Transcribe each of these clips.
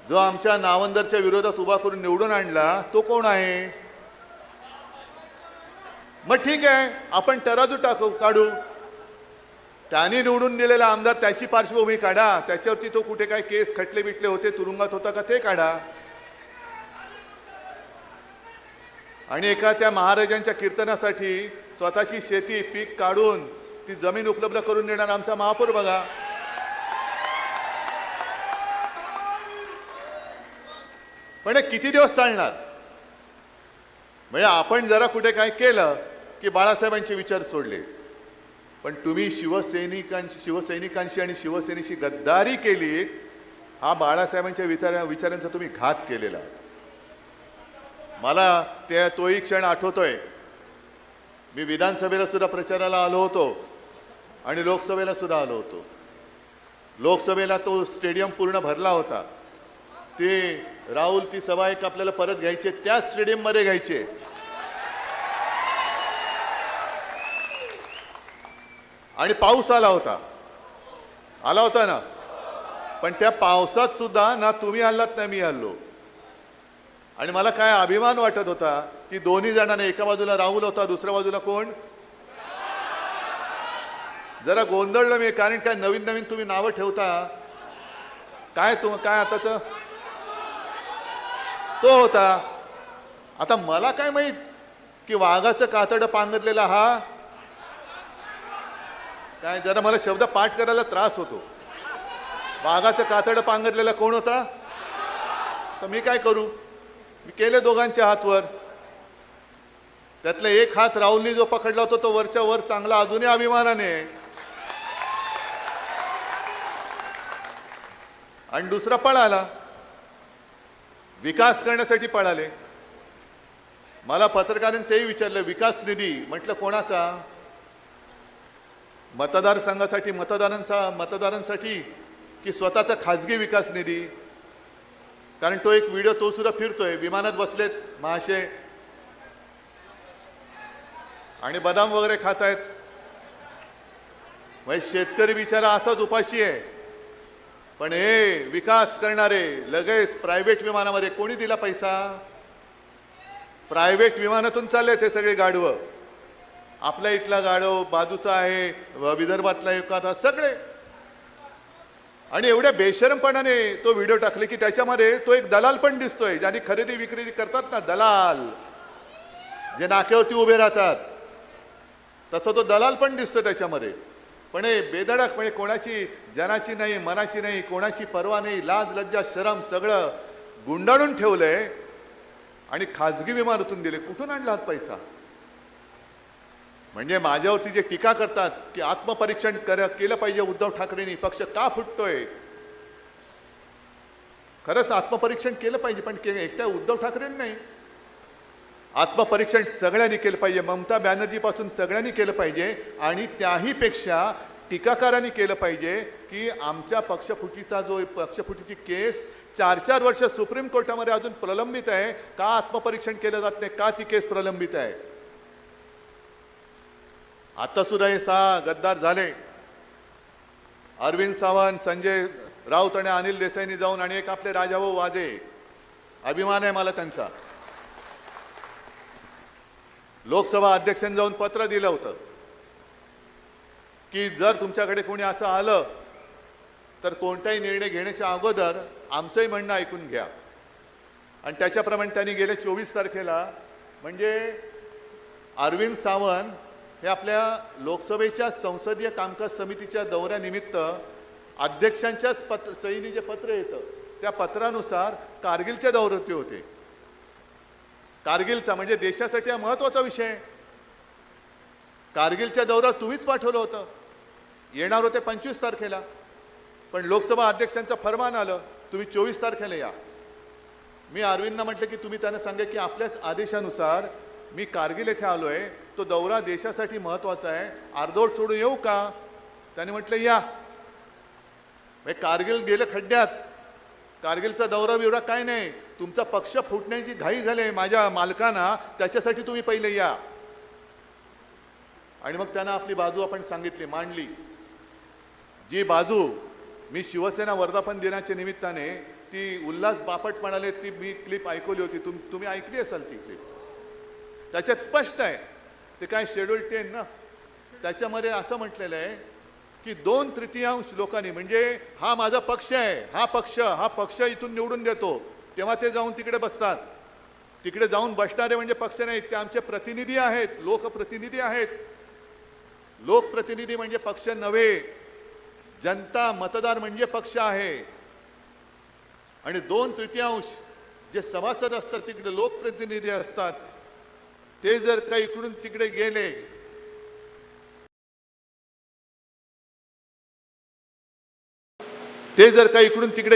जो आमच्या नावंदरच्या विरोधात उभा करून निवडून आणला तो कोण आहे? मग ठीक आहे, आपण तराजू काढू. त्यांनी निवडून दिलेला आमदार त्याची पार्श्वभूमी काढा, त्याच्यावरती तो कुठे काय केस खटले बिटले होते, तुरुंगात होता का ते काढा. आणि एका त्या महाराजांच्या कीर्तनासाठी स्वतःची शेती पीक काढून ती जमीन उपलब्ध करून देणार आमचा महापौर बघा. पण हे किती दिवस चालणार? म्हणजे आपण जरा कुठे काय केलं की बाळासाहेबांचे विचार सोडले, पण तुम्ही शिवसैनिकांशी आणि शिवसेनेशी गद्दारी केली. हा बाळासाहेबांच्या विचारांचा तुम्ही घात केलेला. मला तोही क्षण आठवतोय. मी विधानसभेला सुद्धा प्रचाराला आलो होतो आणि लोकसभेला सुद्धा आलो होतो. लोकसभेला तो स्टेडियम पूर्ण भरला होता. ते राहुल ती सभा एक आपल्याला परत घ्यायची, त्याच स्टेडियम मध्ये घ्यायचे. आणि पाऊस आला होता ना. पण त्या पावसात सुद्धा ना तुम्ही आलात ना मी आलो. आणि मला काय अभिमान वाटत होता की दोन्ही जणांना, एका बाजूला राहुल होता, दुसऱ्या बाजूला कोण? जरा गोंधळलं मी, कारण काय नवीन नवीन तुम्ही नावं ठेवता. काय आताच तो होता. आता मला काय माहित की वाघाचं कातडं पांघरलेला हा काय. जरा मला शब्द पाठ करायला त्रास होतो. वाघाचं कातडं पांघरलेला कोण होता? तर मी काय करू, मी केले दोघांच्या हातवर. त्यातला एक हात राहुलनी जो पकडला होता तो वरच्या वर चांगला, अजूनही अभिमानाने. आणि दुसरा पळाला, विकास करण्यासाठी पळाले. मला पत्रकारांनी तेही विचारलं, विकास निधी. म्हटलं कोणाचा? मतदारसंघासाठी, मतदारांसाठी की स्वतःचा खाजगी विकास निधी? कारण तो एक व्हिडिओ तो सुद्धा फिरतोय, विमानात बसलेत महाशय आणि बदाम वगैरे खात आहेत. म्हणजे शेतकरी बिचारा असाच उपाशी आहे. पण हे विकास करणारे लगेच प्रायव्हेट विमानामध्ये. कोणी दिला पैसा? प्रायव्हेट विमानातून चालले ते सगळे गाढवं. आपल्या इथला गाढव, बाजूचा आहे विदर्भातला एखादा, सगळे. आणि एवढ्या बेशरमपणाने तो व्हिडिओ टाकले की त्याच्यामध्ये तो एक दलाल पण दिसतोय, ज्यांनी खरेदी विक्री करतात ना, दलाल जे नाक्यावरती उभे राहतात, तसं तो दलाल पण दिसतो त्याच्यामध्ये. पण हे बेधडक, म्हणजे कोणाची जनाची नाही, मनाची नाही, कोणाची पर्वा नाही, लाज लज्जा शरम सगळं गुंडाळून ठेवलंय आणि खाजगी विमानातून दिले. कुठून आणला हात पैसा? म्हणजे माझ्यावरती जे टीका करतात की आत्मपरीक्षण केलं पाहिजे उद्धव ठाकरेंनी, पक्ष का फुटतोय. खरंच आत्मपरीक्षण केलं पाहिजे, पण एकट्या उद्धव ठाकरेंनी नाही. आत्मपरीक्षण सगळ्यांनी केलं पाहिजे. ममता बॅनर्जीपासून सगळ्यांनी केलं पाहिजे. आणि त्याहीपेक्षा टीकाकारांनी केलं पाहिजे की आमच्या पक्षफुटीची केस 4-4 वर्ष सुप्रीम कोर्टामध्ये अजून प्रलंबित आहे. का आत्मपरीक्षण केलं जात नाही? का ती केस प्रलंबित आहे? आता सुद्धा हे 6 गद्दार झाले. अरविंद सावंत, संजय राऊत आणि अनिल देसाईंनी जाऊन, आणि एक आपले राजाभाऊ वाजे, अभिमान आहे मला त्यांचा, लोकसभा अध्यक्षांनी जाऊन पत्र दिलं होतं की जर तुमच्याकडे कोणी असं आलं तर कोणताही निर्णय घेण्याच्या अगोदर आमचंही म्हणणं ऐकून घ्या. आणि त्याच्याप्रमाणे त्यांनी गेल्या 24 तारखेला, म्हणजे अरविंद सावंत हे आपल्या लोकसभेच्या संसदीय कामकाज समितीच्या दौऱ्यानिमित्त अध्यक्षांच्याच सहीने जे पत्र येतं त्या पत्रानुसार कारगिलच्या दौऱ्यावरती होते. कारगिलचा म्हणजे देशासाठी हा महत्त्वाचा विषय. कारगिलच्या दौऱ्यावर तुम्हीच पाठवलं होतं. येणार होते 25 तारखेला, पण लोकसभा अध्यक्षांचं फरमान आलं तुम्ही 24 तारखेला या. मी अरविंदना म्हटलं की तुम्ही त्यांना सांगा की आपल्याच आदेशानुसार मी कारगिल येथे आलोय, तो दौरा देशासाठी महत्त्वाचा आहे, अर्धवट सोडून येऊ का? त्याने म्हटलं या. कारगिल गेलं खड्ड्यात. कारगिलचा दौरा बिवरा काय नाही, तुमचा पक्ष फुटण्याची घाई झाली माझ्या मालकांना, त्याच्यासाठी तुम्ही पहिले या. आणि मग त्यांना आपली बाजू आपण सांगितली, मांडली. जी बाजू मी शिवसेना वर्धापन दिनाच्या निमित्ताने ती उल्हास बापट म्हणाले, ती मी क्लिप ऐकवली होती, तुम्ही ऐकली असाल ती क्लिप. त्याच्यात स्पष्ट आहे, ते काय शेड्यूल 10 ना, त्याच्यामध्ये असं म्हटलेलं आहे की 2/3 लोकांनी, म्हणजे हा माझा पक्ष आहे, हा पक्ष इथून निवडून देतो, तेव्हा ते जाऊन तिकडे बसतात. तिकडे जाऊन बसणारे म्हणजे पक्ष नाहीत, ते आमचे प्रतिनिधी आहेत, लोकप्रतिनिधी आहेत. लोकप्रतिनिधी म्हणजे पक्ष नव्हे, जनता मतदार म्हणजे पक्ष आहे. आणि 2/3 जे सभासद असतात तिकडे लोकप्रतिनिधी असतात, ते जर का इकडून तिकडे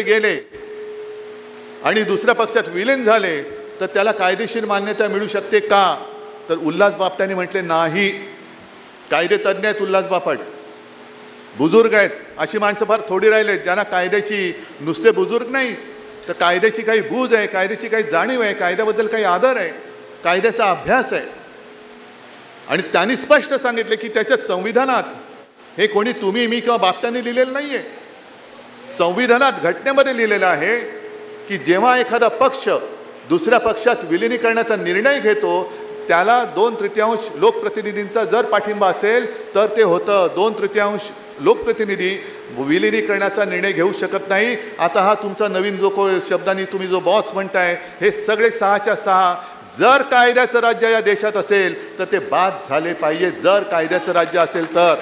गेले, आणि दुसऱ्या पक्षात विलीन झाले तर त्याला कायदेशीर मान्यता मिळू शकते का? तर उल्हास बापटांनी म्हटले नाही. कायदे तज्ञ आहेत उल्हास बापट, बुजुर्ग आहेत. अशी माणसं फार थोडी राहिले ज्यांना कायद्याची, नुसते बुजुर्ग नाही तर कायद्याची काही बूज आहे, कायद्याची काही जाणीव आहे, कायद्याबद्दल काही आदर आहे, कायद्याचा अभ्यास आहे. आणि त्यांनी स्पष्ट सांगितले की त्याच्यात संविधानात, हे कोणी तुम्ही मी किंवा बापटांनी लिहिलेलं नाहीये, संविधानात घटनेमध्ये लिहिलेलं आहे की जेव्हा एखादा पक्ष दुसऱ्या पक्षात विलिनीकरणाचा निर्णय घेतो, त्याला 2/3 लोकप्रतिनिधींचा जर पाठिंबा असेल तर ते होतं. 2/3 लोकप्रतिनिधी विलिनीकरणाचा निर्णय घेऊ शकत नाही. आता हा तुमचा नवीन जो शब्दांनी तुम्ही जो बॉस म्हणताय, हे सगळे 6च्या 6 जर कायद्याचं राज्य या देशात असेल तर ते बाद झाले पाहिजे. जर कायद्याचं राज्य असेल तर.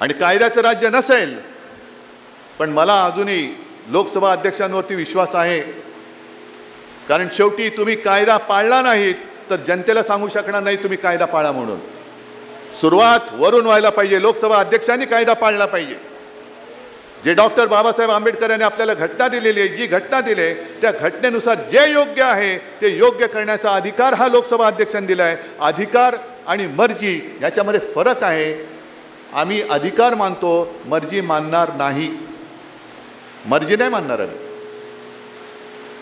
आणि कायद्याचं राज्य नसेल, पण मला अजूनही लोकसभा अध्यक्षांवरती विश्वास आहे, कारण शेवटी तुम्ही कायदा पाळला नाहीत तर जनतेला सांगू शकणार नाही तुम्ही कायदा पाळा म्हणून. सुरुवात वरून व्हायला पाहिजे. लोकसभा अध्यक्षांनी कायदा पाळला पाहिजे. जे डॉक्टर बाबासाहेब आंबेडकर यांनी आपल्याला घटना दिलेली आहे, जी घटना दिली त्या घटनेनुसार जे योग्य आहे ते योग्य करण्याचा अधिकार हा लोकसभा अध्यक्षांनी दिला आहे. अधिकार आणि मर्जी याच्यामध्ये फरक आहे. आम्ही अधिकार मानतो, मर्जी मानणार नाही. मर्जी नाही मानणार आम्ही.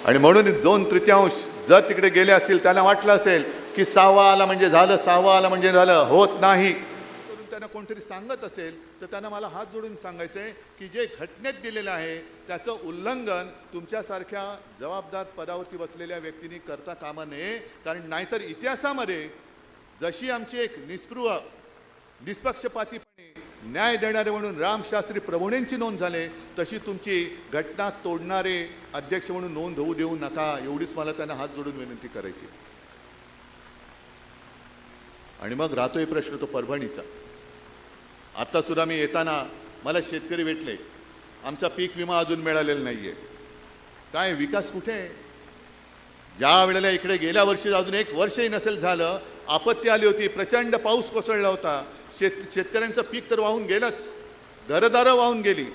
आणि म्हणून 2/3 जर तिकडे गेले असतील, त्यांना वाटलं असेल की 6वा आला म्हणजे झालं, 6वा आला म्हणजे झालं, होत नाही. त्यांना कोणतरी सांगत असेल तर त्यांना मला हात जोडून सांगायचं आहे की जे घटनेत दिलेलं आहे त्याचं उल्लंघन तुमच्यासारख्या जबाबदार पदावरती बसलेल्या व्यक्तींनी करता कामा नये. कारण नाहीतर इतिहासामध्ये जशी आमची एक निस्पृह, निष्पक्षपातीपणे न्याय देणारे म्हणून रामशास्त्री प्रभूणेंची नोंद झाले, तशी तुमची घटना तोडणारे अध्यक्ष म्हणून नोंद होऊ देऊ नका. एवढीच मला त्यांना हात जोडून विनंती करायची. आणि मग राहतोय प्रश्न तो परभणीचा. आता सुद्धा मी येताना मला शेतकरी भेटले, आमचा पीक विमा अजून मिळालेला नाहीये. काय विकास कुठे आहे? ज्या वेळेला इकडे गेल्या वर्षी अजून 1 वर्षही नसेल झालं, आपत्ती आली होती, प्रचंड पाऊस कोसळला होता, शेतकऱ्यांचं पीक तर वाहून गेलंच, घरदारं वाहून गेली,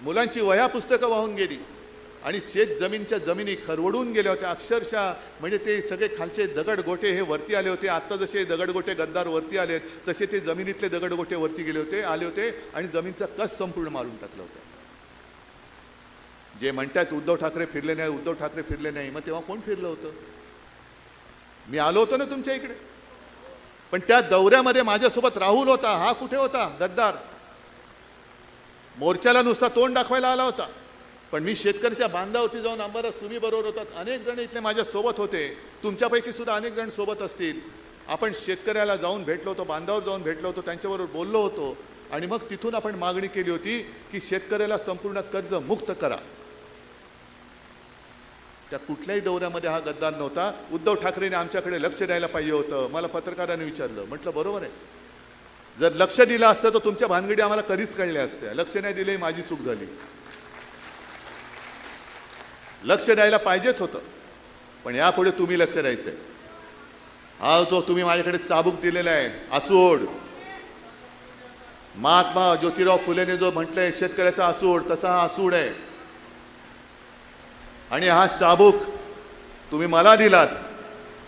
मुलांची वह्या पुस्तकं वाहून गेली, आणि शेत जमीनच्या जमिनी खरवडून गेल्या होत्या अक्षरशः. म्हणजे ते सगळे खालचे दगडगोटे हे वरती आले होते. आत्ता जसे दगडगोटे गद्दार वरती आले तसे ते जमिनीतले दगडगोटे वरती आले होते आणि जमीनचा कस संपूर्ण मारून टाकलं होतं. जे म्हणतात उद्धव ठाकरे फिरले नाही, उद्धव ठाकरे फिरले नाही, मग तेव्हा कोण फिरलं होतं? मी आलो होतो ना तुमच्या इकडे. पण त्या दौऱ्यामध्ये माझ्यासोबत राहुल होता. हा कुठे होता? गद्दार. मोर्चाला नुसता तोंड दाखवायला आला होता. पण मी शेतकऱ्याच्या बांधावरती जाऊन अंबादास तुम्ही बरोबर होतात, अनेक जण इथले माझ्या सोबत होते, तुमच्यापैकी सुद्धा अनेक जण सोबत असतील. आपण शेतकऱ्याला जाऊन भेटलो होतो, बांधावर जाऊन भेटलो होतो, त्यांच्याबरोबर बोललो होतो. आणि मग तिथून आपण मागणी केली होती की शेतकऱ्याला संपूर्ण कर्ज मुक्त करा. त्या कुठल्याही दौऱ्यामध्ये हा गद्दार नव्हता. उद्धव ठाकरेंनी आमच्याकडे लक्ष द्यायला पाहिजे होतं. मला पत्रकारांनी विचारलं, म्हटलं बरोबर आहे, जर लक्ष दिलं असतं तर तुमच्या भानगडी आम्हाला कधीच कळल्या असत्या. लक्ष नाही दिले, माझी चूक झाली. लक्ष द्यायला पाहिजेच होतं, पण यापुढे तुम्ही लक्ष द्यायचंय. हा जो तुम्ही माझ्याकडे चाबूक दिलेला आहे, आसूड, महात्मा ज्योतिराव फुलेने जो म्हटलंय शेतकऱ्याचा आसूड, तसा हा आसूड आहे. आणि हा चाबूक तुम्ही मला दिलात,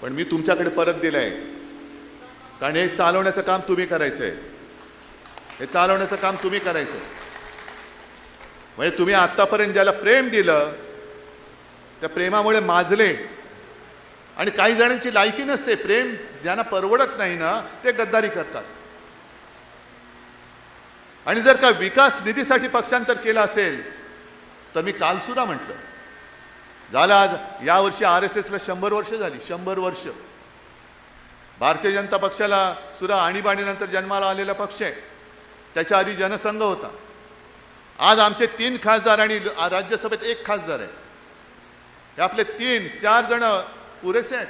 पण मी तुमच्याकडे परत दिलाय. कारण हे चालवण्याचं काम तुम्ही करायचंय. हे चालवण्याचं काम तुम्ही करायचंय. म्हणजे तुम्ही आतापर्यंत ज्याला प्रेम दिलं, त्या प्रेमामुळे माजले. आणि काही जणांची लायकी नसते. प्रेम ज्यांना परवडत नाही ना, ते गद्दारी करतात. आणि जर का विकास निधीसाठी पक्षांतर केलं असेल तर मी काल सुद्धा म्हटलं, झालं आज यावर्षी RSSला 100 वर्ष झाली, 100 वर्ष. भारतीय जनता पक्षाला सुद्धा आणीबाणीनंतर जन्माला आलेला पक्ष आहे. त्याच्या आधी जनसंघ होता. आज आमचे 3 खासदार आणि राज्यसभेत 1 खासदार आहे. हे आपले 3-4 जण पुरेसे आहेत.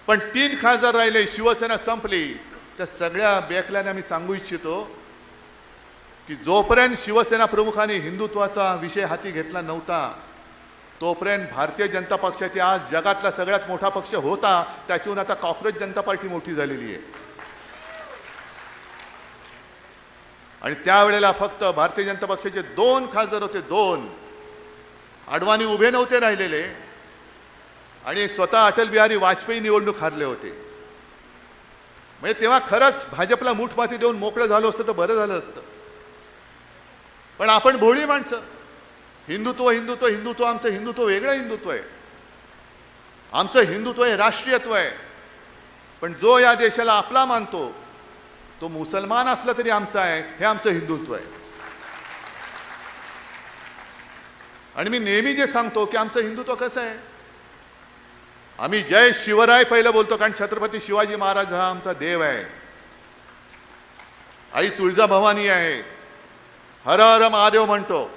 पण 3 खासदार राहिले, शिवसेना संपली. त्या सगळ्या बेकल्याने मी सांगू इच्छितो की जोपर्यंत शिवसेना प्रमुखांनी हिंदुत्वाचा विषय हाती घेतला नव्हता, तोपर्यंत भारतीय जनता पक्षाची आज जगातला सगळ्यात मोठा पक्ष होता, त्याच्याहून आता कॉक्रोच जनता पार्टी मोठी झालेली आहे. आणि त्यावेळेला फक्त भारतीय जनता पक्षाचे 2 खासदार होते, 2. अडवाणी उभे नव्हते राहिलेले आणि स्वतः अटल बिहारी वाजपेयी निवडणूक हारले होते. म्हणजे तेव्हा खरंच भाजपला मूठमाती देऊन मोकळं झालं असतं तर बरं झालं असतं. पण आपण भोळी माणसं, हिंदुत्व हिंदुत्व हिंदुत्व, आमचं हिंदुत्व वेगळं हिंदुत्व आहे. आमचं हिंदुत्व हे राष्ट्रीयत्व आहे. पण जो या देशाला आपला मानतो तो मुसलमान असला तरी आमचा आहे, हे आमचं हिंदुत्व आहे. आणि मी नेहमी जे सांगतो की आमचं हिंदुत्व कसं आहे, आम्ही जय शिवराय पहिलं बोलतो, कारण छत्रपती शिवाजी महाराज हा आमचा देव आहे. आई तुळजाभवानी आहे, हर हर महादेव म्हणतो,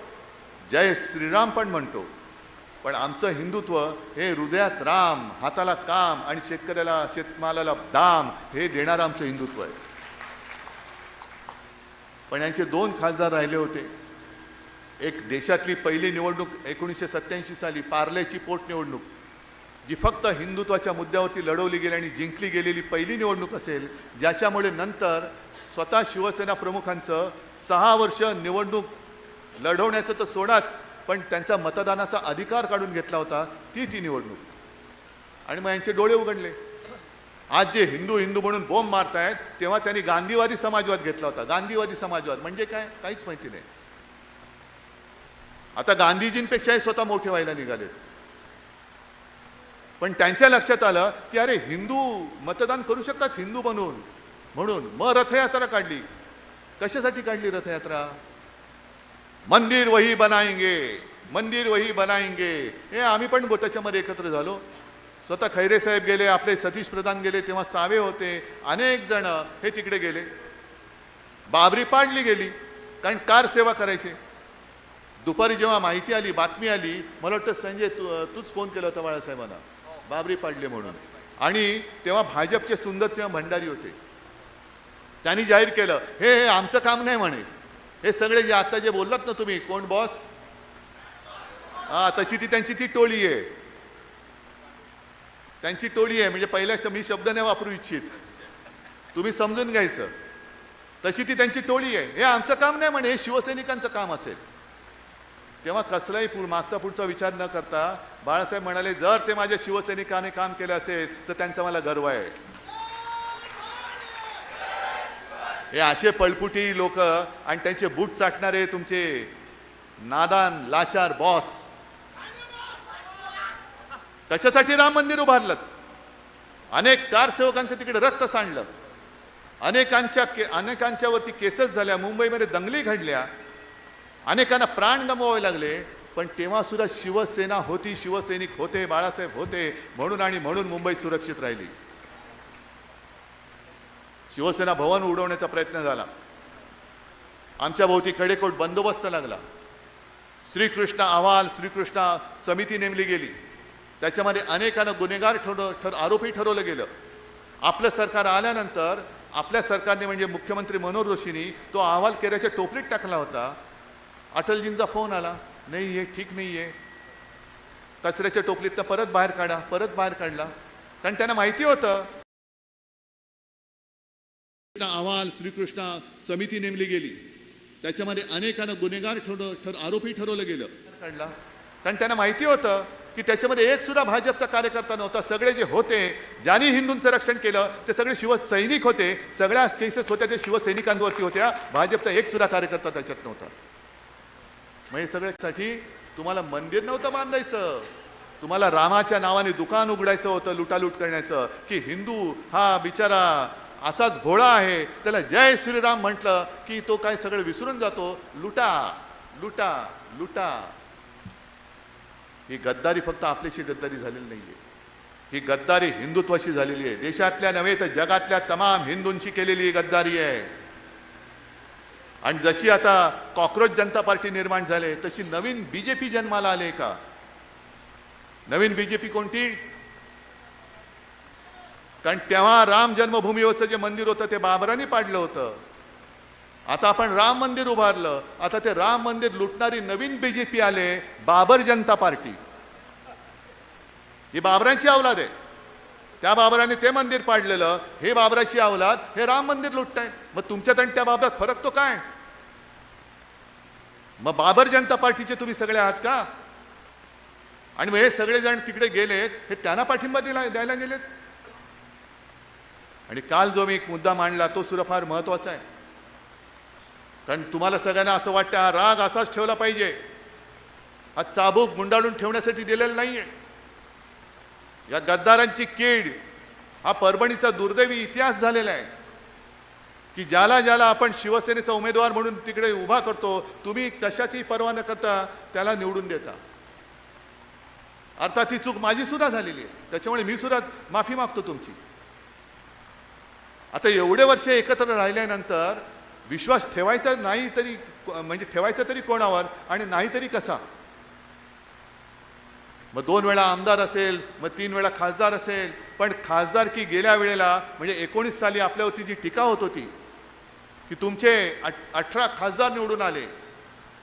जय श्रीराम पण म्हणतो. पण आमचं हिंदुत्व हे हृदयात राम, हाताला काम आणि शेतकऱ्याला शेतमालाला दाम हे देणारं आमचं हिंदुत्व आहे. पण यांचे 2 खासदार राहिले होते. एक देशातली पहिली निवडणूक 1987 साली पार्लेची पोटनिवडणूक, जी फक्त हिंदुत्वाच्या मुद्द्यावरती लढवली गेली आणि जिंकली गेलेली पहिली निवडणूक असेल, ज्याच्यामुळे नंतर स्वतः शिवसेना प्रमुखांचं 6 वर्ष निवडणूक लढवण्याचं तर सोडाच, पण त्यांचा मतदानाचा अधिकार काढून घेतला होता, ती निवडणूक. आणि मग यांचे डोळे उघडले. आज जे हिंदू हिंदू म्हणून बॉम्ब मारतायत, तेव्हा त्यांनी गांधीवादी समाजवाद घेतला होता. गांधीवादी समाजवाद म्हणजे काय, काहीच माहिती नाही. आता गांधीजींपेक्षाही स्वतः मोठे व्हायला निघाले. पण त्यांच्या लक्षात आलं की अरे हिंदू मतदान करू शकतात हिंदू बनून, म्हणून मग रथयात्रा काढली. कशासाठी काढली रथयात्रा? मंदिर वही बनाएंगे, मंदिर वही बनाएंगे. हे आम्ही पण त्याच्यामध्ये एकत्र झालो. स्वतः खैरे साहेब गेले, आपले सतीश प्रधान गेले, तेव्हा सावे होते, अनेक जण हे तिकडे गेले. बाबरी पाडली गेली, कारण कार सेवा करायचे. दुपारी जेव्हा माहिती आली, बातमी आली, मला वाटतं संजय तूच फोन केला होता बाळासाहेबांना, बाबरी पाडली म्हणून. आणि तेव्हा भाजपचे सुंदरसिंह भंडारी होते. त्यांनी जाहीर केलं हे आमचं काम नाही म्हणे. हे सगळे जे आता जे बोललात ना तुम्ही, कोण बॉस, तशी ती त्यांची ती टोळी आहे. त्यांची टोळी आहे. म्हणजे पहिल्या मी शब्द नाही वापरू इच्छित, तुम्ही समजून घ्यायचं. तशी ती त्यांची टोळी आहे. हे आमचं काम नाही म्हणे, हे शिवसैनिकांचं काम असेल. तेव्हा कसलाही मागचा पुढचा विचार न करता बाळासाहेब म्हणाले, जर ते माझ्या शिवसैनिकाने काम केलं असेल तर त्यांचा मला गर्व आहे. हे असे पळपुटी लोक आणि त्यांचे बूट चाटणारे तुमचे नादान लाचार बॉस कशासाठी राम मंदिर उभारलं? अनेक कारसेवकांचं तिकडे रक्त सांडलं, अनेकांच्यावरती केसेस झाल्या, मुंबईमध्ये दंगली घडल्या, अनेकांना प्राण गमवावे लागले. पण तेव्हा सुद्धा शिवसेना होती, शिवसैनिक होते, बाळासाहेब होते, म्हणून मुंबई सुरक्षित राहिली. शिवसेना भवन उडवण्याचा प्रयत्न झाला, आमच्या भोवती कडेकोट बंदोबस्त लागला. श्रीकृष्ण अहवाल, श्रीकृष्ण समिती नेमली गेली, त्याच्यामध्ये अनेकांना गुन्हेगार आरोपी ठरवलं गेलं. आपलं सरकार आल्यानंतर आपल्या सरकारने म्हणजे मुख्यमंत्री मनोहर जोशींनी तो अहवाल केऱ्याच्या टोपलीत टाकला होता. अटलजींचा फोन आला, नाही आहे, ठीक नाही आहे, कचऱ्याच्या टोपलीतनं परत बाहेर काढा. परत बाहेर काढला, कारण त्यांना माहिती होतं अहवाल श्रीकृष्ण समिती नेमली गेली, त्याच्यामध्ये अनेकांना गुन्हेगार आरोपी ठरवलं गेलं. काढला, कारण त्यांना माहिती होतं की त्याच्यामध्ये एक सुद्धा भाजपचा कार्यकर्ता नव्हता. सगळे जे होते, ज्यांनी हिंदूंचं रक्षण केलं ते सगळे शिवसैनिक होते. सगळ्या केसेस होत्या ते शिवसैनिकांवरती होत्या, भाजपचा एक सुद्धा कार्यकर्ता त्याच्यात नव्हता. म्हणजे सगळ्यासाठी तुम्हाला मंदिर नव्हतं बांधायचं, तुम्हाला रामाच्या नावाने दुकान उघडायचं होतं लुटालूट करण्याचं. की हिंदू हा बिचारा असाच भोळा आहे, त्याला जय श्रीराम म्हटलं की तो काय सगळं विसरून जातो. लुटा लुटा लुटा. ही गद्दारी फक्त आपल्याशी गद्दारी झालेली नाहीये, ही गद्दारी हिंदुत्वाशी झालेली आहे. देशातल्या नव्हे तर जगातल्या तमाम हिंदूंची केलेली ही गद्दारी आहे. आणि जशी आता कॉक्रोच जनता पार्टी निर्माण झाले तशी नवीन बीजेपी जन्माला आले का? नवीन बीजेपी कोणती? कारण तेव्हा राम जन्मभूमीवरचं जे मंदिर होतं ते बाबरांनी पाडलं होतं. आता आपण राम मंदिर उभारलं, आता ते राम मंदिर लुटणारी नवीन बीजेपी आले, बाबर जनता पार्टी. ही बाबरांची अवलाद आहे. त्या बाबराने ते मंदिर पाडलेलं, हे बाबराची अवलाद हे राम मंदिर लुटताय. मग तुमच्यात आणि त्या बाबरात फरक तो काय? मग बाबर जनता पार्टीचे तुम्ही सगळे आहात का? आणि मग हे सगळे जण तिकडे गेलेत, हे त्यांना पाठिंबा द्यायला गेलेत. आणि काल जो मी एक मुद्दा मांडला तो सुद्धा फार महत्वाचा आहे. कारण तुम्हाला सगळ्यांना असं वाटतं हा राग असाच ठेवला पाहिजे, हा चाबूक गुंडाळून ठेवण्यासाठी दिलेला नाहीये. या गद्दारांची कीड हा परभणीचा दुर्दैवी इतिहास झालेला आहे की ज्याला ज्याला आपण शिवसेनेचा उमेदवार म्हणून तिकडे उभा करतो, तुम्ही कशाची पर्वा न करता त्याला निवडून देता. अर्थात ही चूक माझी सुद्धा झालेली आहे, त्याच्यामुळे मी सुद्धा माफी मागतो तुमची. आता एवढे वर्ष एकत्र राहिल्यानंतर विश्वास ठेवायचा नाही तरी म्हणजे ठेवायचा तरी कोणावर आणि नाही तरी कसा? मग 2 वेळा आमदार असेल, मग 3 वेळा खासदार असेल, पण खासदार की गेल्या वेळेला म्हणजे 19 साली आपल्यावरती जी टीका होत होती की तुमचे 18 खासदार निवडून आले,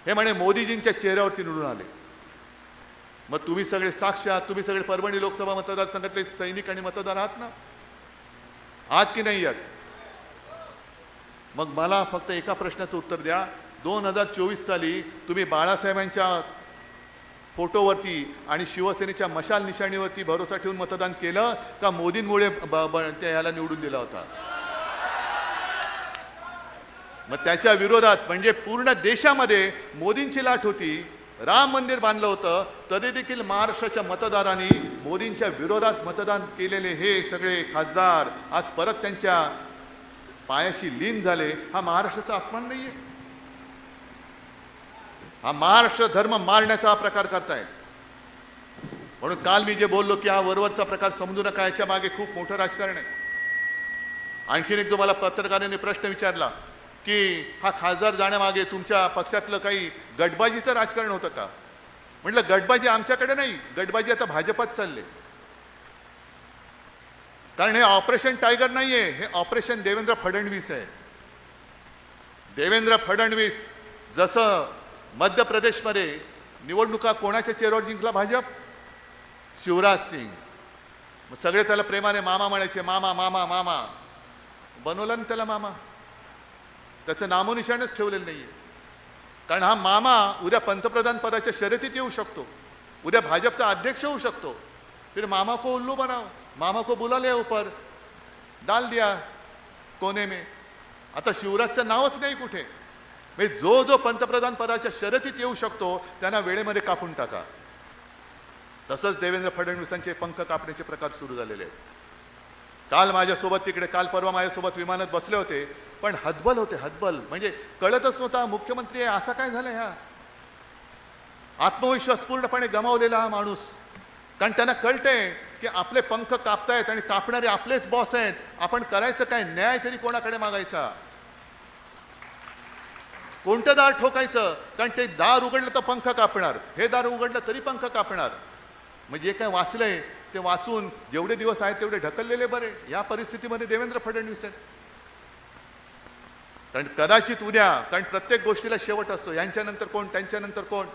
हे म्हणे मोदीजींच्या चेहऱ्यावरती निवडून आले. मग तुम्ही सगळे साक्ष आहात, तुम्ही सगळे परभणी लोकसभा मतदारसंघातले सैनिक आणि मतदार आहात ना, आहात की नाही आहात? मग मला फक्त एका प्रश्नाचं उत्तर द्या. 2024 साली तुम्ही बाळासाहेबांच्या फोटोवरती आणि शिवसेनेच्या मशाल निशाणीवरती भरोसा ठेवून मतदान केलं का मोदींमुळे याला निवडून दिला होता? मग त्याच्या विरोधात म्हणजे पूर्ण देशामध्ये मोदींची लाट होती, राम मंदिर बांधलं होतं, तरी देखील महाराष्ट्राच्या मतदारांनी मोदींच्या विरोधात मतदान केलेले हे सगळे खासदार आज परत त्यांच्या पायाशी लीन झाले. हा महाराष्ट्राचा अपमान नाहीये? हा महाराष्ट्र धर्म मारण्याचा प्रकार करताय. म्हणून काल मी जे बोललो की हा वरवरचा प्रकार समजू नका, याच्या मागे खूप मोठं राजकारण आहे. आणखीन एक तुम्हाला पत्रकारांनी प्रश्न विचारला की हा खासदार जाण्यामागे तुमच्या पक्षातलं काही गटबाजीचं राजकारण होतं का? म्हटलं गटबाजी आमच्याकडे नाही, गटबाजी आता भाजपात चालले. कारण हे ऑपरेशन टायगर नाहीये, हे ऑपरेशन देवेंद्र फडणवीस आहे. देवेंद्र फडणवीस जसं मध्य प्रदेशमध्ये निवडणुका कोणाच्या चेहऱ्यावर जिंकला? भाजप, शिवराज सिंग. मग सगळे त्याला प्रेमाने मामा म्हणायचे, मामा मामा मामा. बनवला ना त्याला मामा, त्याचं नामोनिशाणच ठेवलेलं नाहीये. कारण हा मामा उद्या पंतप्रधान पदाच्या शर्यतीत येऊ शकतो, उद्या भाजपचा अध्यक्ष होऊ शकतो. फिर मामा को उल्लू बनाओ, मामा को बुला लिया ऊपर, डाल दिया कोने में. आता शिवराजचं नावच नाही कुठे. म्हणजे जो जो पंतप्रधान पदाच्या शर्यतीत येऊ शकतो त्यांना वेळेमध्ये कापून टाका. तसंच देवेंद्र फडणवीसांचे पंख कापण्याचे प्रकार सुरू झालेले आहेत. काल माझ्यासोबत तिकडे काल परवा माझ्यासोबत विमानात बसले होते, पण हतबल होते, हतबल. म्हणजे कळतच नव्हता मुख्यमंत्री आहे असं काय झालं. ह्या आत्मविश्वास पूर्णपणे गमावलेला हा माणूस. कारण त्यांना कळतंय की आपले पंख कापतायत आणि कापणारे आपलेच बॉस आहेत. आपण करायचं काय? न्याय तरी कोणाकडे मागायचा? कोणतं दार ठोकायचं? कारण ते दार उघडलं तर पंख कापणार, हे दार उघडलं तरी पंख कापणार. म्हणजे जे काय वाचलंय ते वाचून जेवढे दिवस आहेत तेवढे ढकललेले बरे. या परिस्थितीमध्ये देवेंद्र फडणवीस आहेत. कारण कदाचित उद्या, कारण प्रत्येक गोष्टीला शेवट असतो, यांच्यानंतर कोण, त्यांच्यानंतर कोण,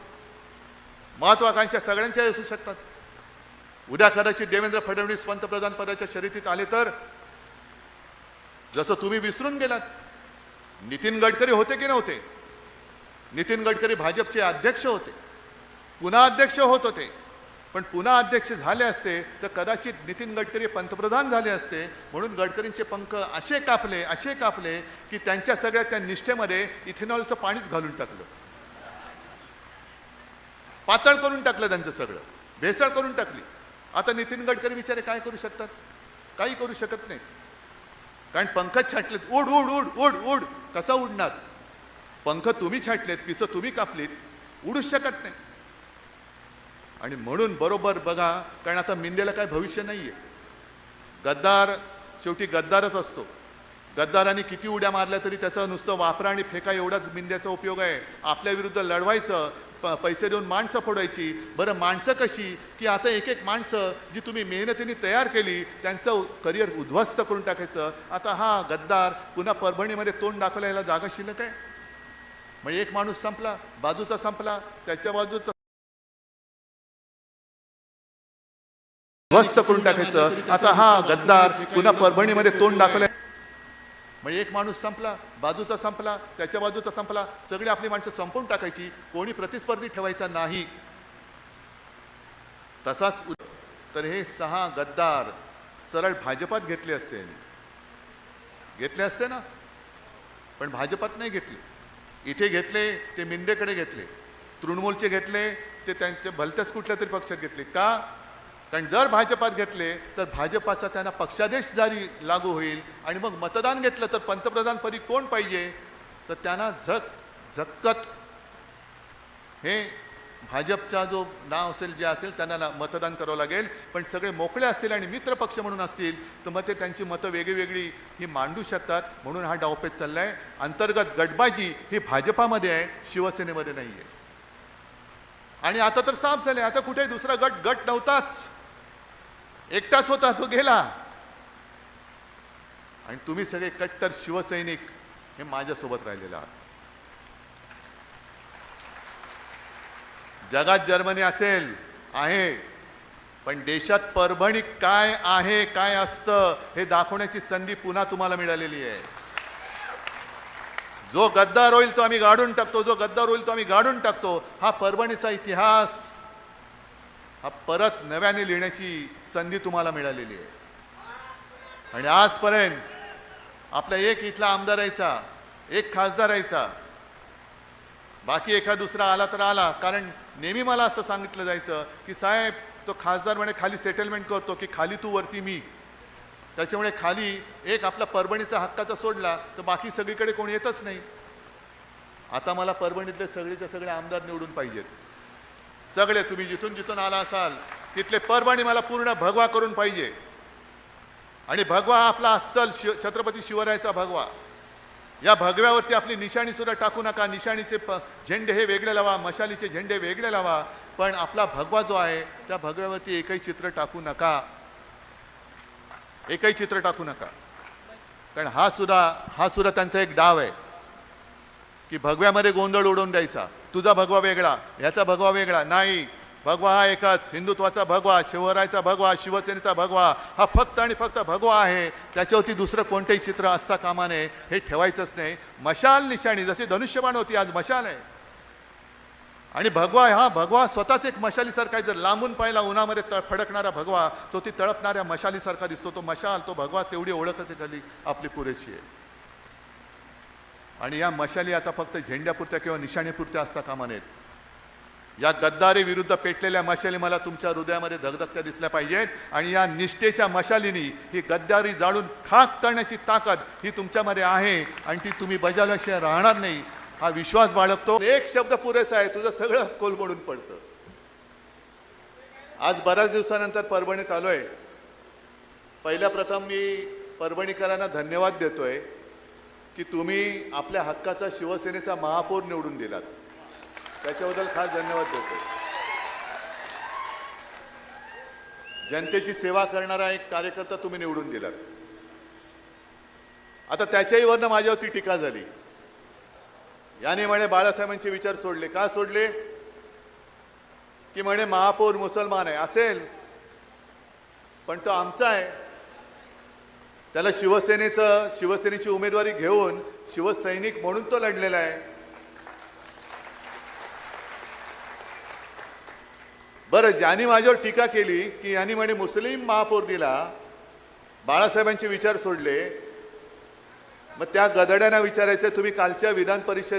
महत्वाकांक्षा सगळ्यांच्या असू शकतात. उद्या कदाचित देवेंद्र फडणवीस पंतप्रधान पदाच्या शर्यतीत आले तर जसं तुम्ही विसरून गेलात, नितीन गडकरी होते की नव्हते? नितीन गडकरी भाजपचे अध्यक्ष होते, पुन्हा अध्यक्ष होत होते. पण पुन्हा अध्यक्ष झाले असते तर कदाचित नितीन गडकरी पंतप्रधान झाले असते. म्हणून गडकरींचे पंख असे कापले की त्यांच्या सगळ्या त्या निष्ठेमध्ये इथेनॉलचं पाणीच घालून टाकलं, पातळ करून टाकलं, त्यांचं सगळं भेसळ करून टाकली. आता नितीन गडकरी बिचारे काय करू शकतात? काही करू शकत नाही. कारण पंखच छाटलेत. उड उड उड उड उड. कसा उडणार? पंख तुम्ही छाटलेत, पिसं तुम्ही कापलीत, उडूच शकत नाही. आणि म्हणून बरोबर बघा, कारण आता मिंदेला काय भविष्य नाहीये. गद्दार शेवटी गद्दारच असतो. गद्दारांनी किती उड्या मारल्या तरी त्याचं नुसतं वापरा आणि फेका एवढाच मिंद्याचा उपयोग आहे. आपल्या विरुद्ध लढवायचं, पैसे देऊन माणसं फोडायची. बरं माणसं कशी, की आता एक एक माणसं जी तुम्ही मेहनतीने तयार केली त्यांचं करिअर उद्ध्वस्त करून टाकायचं. आता हा गद्दार पुन्हा परभणीमध्ये तोंड दाखवायला जागा शिल्लक आहे. म्हणजे एक माणूस संपला, बाजूचा संपला, त्याच्या बाजूचा उद्ध्वस्त करून टाकायचं. आता हा गद्दार पुन्हा परभणीमध्ये तोंड दाखवलंय. म्हणजे एक माणूस संपला, बाजूचा संपला, त्याच्या बाजूचा संपला, सगळी आपली माणसं संपवून टाकायची, कोणी प्रतिस्पर्धी ठेवायचा नाही. तसाच तर हे 6 गद्दार सरळ भाजपात घेतले असते ना, पण भाजपात नाही घेतले. इथे घेतले ते मिंदेकडे घेतले, तृणमूलचे घेतले ते त्यांच्या भलत्याच कुठल्या तरी पक्षात घेतले. का? कारण जर भाजपात घेतले तर भाजपाचा त्यांना पक्षादेश जारी लागू होईल आणि मग मतदान घेतलं तर पंतप्रधानपदी कोण पाहिजे, तर त्यांना झक्कत हे भाजपचा जो नाव असेल जे असेल त्यांना मतदान करावं लागेल. पण सगळे मोकळे असतील आणि मित्र पक्ष म्हणून असतील तर मग ते त्यांची मतं वेगळी ही मांडू शकतात. म्हणून हा डावपेच चाललाय. अंतर्गत गटबाजी ही भाजपामध्ये आहे, शिवसेनेमध्ये नाही आहे. आणि आता तर साफ झाले, आता कुठे दुसरा गट नव्हताच, एकटाच होता, तो गेला. आणि तुम्ही सगळे कट्टर शिवसैनिक हे माझ्यासोबत राहिलेले आहात. जगात जर्मनी असेल आहे, पण देशात परभणी काय आहे, काय असतं हे दाखवण्याची संधी पुन्हा तुम्हाला मिळालेली आहे. जो गद्दार होईल तो आम्ही गाडून टाकतो, जो गद्दार होईल तो आम्ही गाडून टाकतो. हा परभणीचा इतिहास हा परत नव्याने लिहिण्याची संधी तुम्हाला मिळालेली आहे. आणि आजपर्यंत आपला एक इथला आमदार यायचा, एक खासदार यायचा, बाकी एखाद दुसरा आला तर आला. कारण नेहमी मला असं सांगितलं जायचं की साहेब तो खासदार म्हणे खाली सेटलमेंट करतो, की खाली तू वरती मी. त्याच्यामुळे खाली एक आपला परभणीचा हक्काचा सोडला तर बाकी सगळीकडे कोणी येतच नाही. आता मला परभणीतले सगळेच्या सगळे आमदार निवडून पाहिजेत. सगळे तुम्ही जिथून आला असाल तिथले परभणी मला पूर्ण भगवा करून पाहिजे. आणि भगवा आपला अस्सल छत्रपती शिवरायाचा भगवा. या भगव्यावरती आपली निशाणी सुद्धा टाकू नका. निशाणीचे झेंडे हे वेगळे लावा, मशालीचे झेंडे वेगळे लावा, पण आपला भगवा जो आहे त्या भगव्यावरती एकही चित्र टाकू नका, एकही चित्र टाकू नका. कारण हा सुद्धा त्यांचा एक डाव आहे की भगव्यामध्ये गोंधळ उडवून द्यायचा. तुझा भगवा वेगळा, ह्याचा भगवा वेगळा. नाही, भगवा हा एकच, हिंदुत्वाचा भगवा, शिवरायाचा भगवा, शिवसेनेचा भगवा हा फक्त आणि फक्त भगवा आहे. त्याच्यावरती दुसरं कोणतेही चित्र असता कामा नये, हे ठेवायचंच नाही. मशाल निशाणी जशी धनुष्यबाण होती, आज मशाल आहे. आणि भगवा स्वतःच एक मशालीसारखा आहे. जर लांबून पाहिला उन्हामध्ये फडकणारा भगवा तो ती तळपणाऱ्या मशालीसारखा दिसतो. तो मशाल, तो भगवा, तेवढी ओळखच आहे खाली आपली पुरेशी आहे. आणि या मशाली आता फक्त झेंड्यापुरत्या किंवा निशाणीपुरत्या असता कामा नयेत. या गद्दारी विरुद्ध पेटलेल्या मशाली मला तुमच्या हृदयामध्ये धगधगत्या दिसल्या पाहिजेत. आणि या निष्ठेच्या मशालीनी ही गद्दारी जाळून खाक करण्याची ताकद ही तुमच्यामध्ये आहे आणि ती तुम्ही बजावल्याशिवाय राहणार नाही, हा विश्वास बाळगतो. एक शब्द पुरेसा आहे, तुझं सगळं कोलमडून पडतं. आज बऱ्याच दिवसानंतर परभणीत आलोय. पहिल्या प्रथम मी परभणीकरांना धन्यवाद देतोय की तुम्ही आपल्या हक्काचा शिवसेनेचा महापौर निवडून दिलात. त्याच्याबद्दल खास धन्यवाद देतो. जनतेची सेवा करणारा एक कार्यकर्ता तुम्ही निवडून दिलात. आता त्याच्याही वरनं माझ्यावरती टीका झाली. याने म्हणे बाळासाहेबांचे विचार सोडले. का सोडले? की म्हणे महापौर मुसलमान आहे. असेल, पण तो आमचा आहे. त्याला शिवसेनेची उमेदवारी घेऊन शिवसैनिक म्हणून तो लढलेला आहे. बरं, ज्यांनी माझ्यावर टीका केली की यांनी म्हणे मुस्लिम महापौर दिला, बाळासाहेबांचे विचार सोडले, मग त्या गदड्यांना विचारायचं, तुम्ही कालच्या विधान परिषद